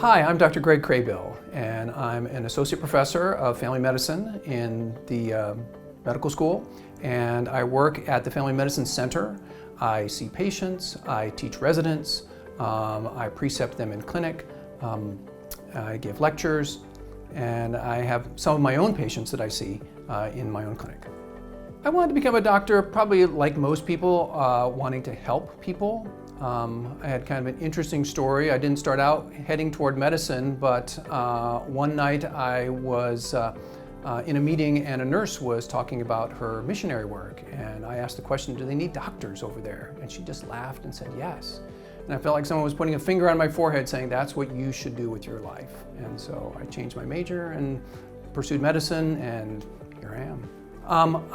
Hi, I'm Dr. Greg Crabill, and I'm an associate professor of family medicine in the medical school, and I work at the Family Medicine Center. I see patients, I teach residents, I precept them in clinic, I give lectures, and I have some of my own patients that I see in my own clinic. I wanted to become a doctor, probably like most people, wanting to help people. I had kind of an interesting story. I didn't start out heading toward medicine, but one night I was in a meeting and a nurse was talking about her missionary work, and I asked the question, do they need doctors over there? And she just laughed and said yes. And I felt like someone was putting a finger on my forehead saying that's what you should do with your life. And so I changed my major and pursued medicine, and here I am.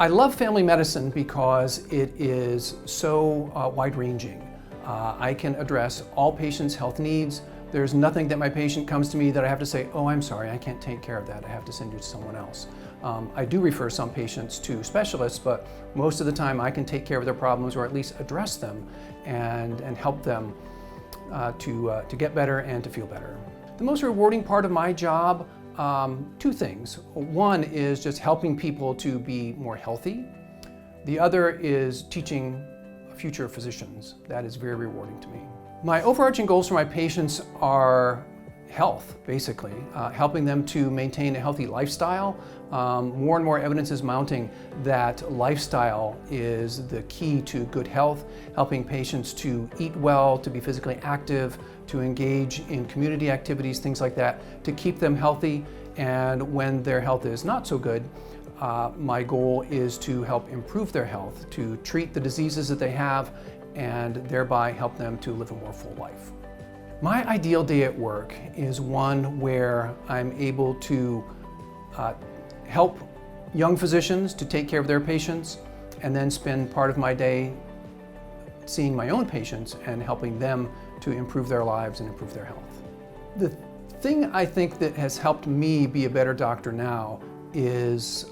I love family medicine because it is so wide-ranging. I can address all patients' health needs. There's nothing that my patient comes to me that I have to say, oh, I'm sorry, I can't take care of that. I have to send you to someone else. I do refer some patients to specialists, but most of the time I can take care of their problems or at least address them and help them to get better and to feel better. The most rewarding part of my job, two things. One is just helping people to be more healthy. The other is teaching future physicians. That is very rewarding to me. My overarching goals for my patients are health, basically, helping them to maintain a healthy lifestyle. More and more evidence is mounting that lifestyle is the key to good health, helping patients to eat well, to be physically active, to engage in community activities, things like that, to keep them healthy. And when their health is not so good, my goal is to help improve their health, to treat the diseases that they have, and thereby help them to live a more full life. My ideal day at work is one where I'm able to help young physicians to take care of their patients, and then spend part of my day seeing my own patients and helping them to improve their lives and improve their health. The thing I think that has helped me be a better doctor now is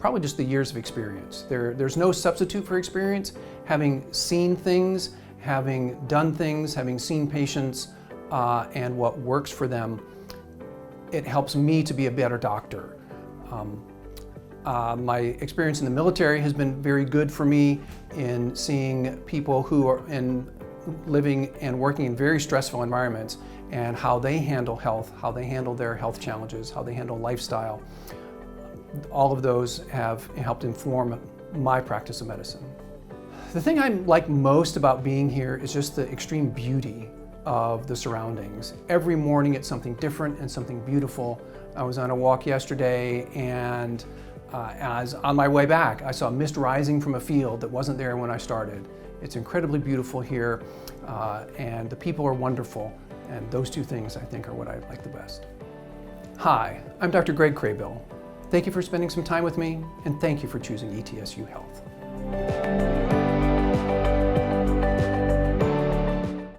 probably just the years of experience. There's no substitute for experience. Having seen things, having done things, having seen patients and what works for them, it helps me to be a better doctor. My experience in the military has been very good for me in seeing people who are living and working in very stressful environments and how they handle health, how they handle their health challenges, how they handle lifestyle. All of those have helped inform my practice of medicine. The thing I like most about being here is just the extreme beauty of the surroundings. Every morning it's something different and something beautiful. I was on a walk yesterday, and as on my way back, I saw mist rising from a field that wasn't there when I started. It's incredibly beautiful here, and the people are wonderful, and those two things I think are what I like the best. Hi, I'm Dr. Greg Crabill. Thank you for spending some time with me, and thank you for choosing ETSU Health.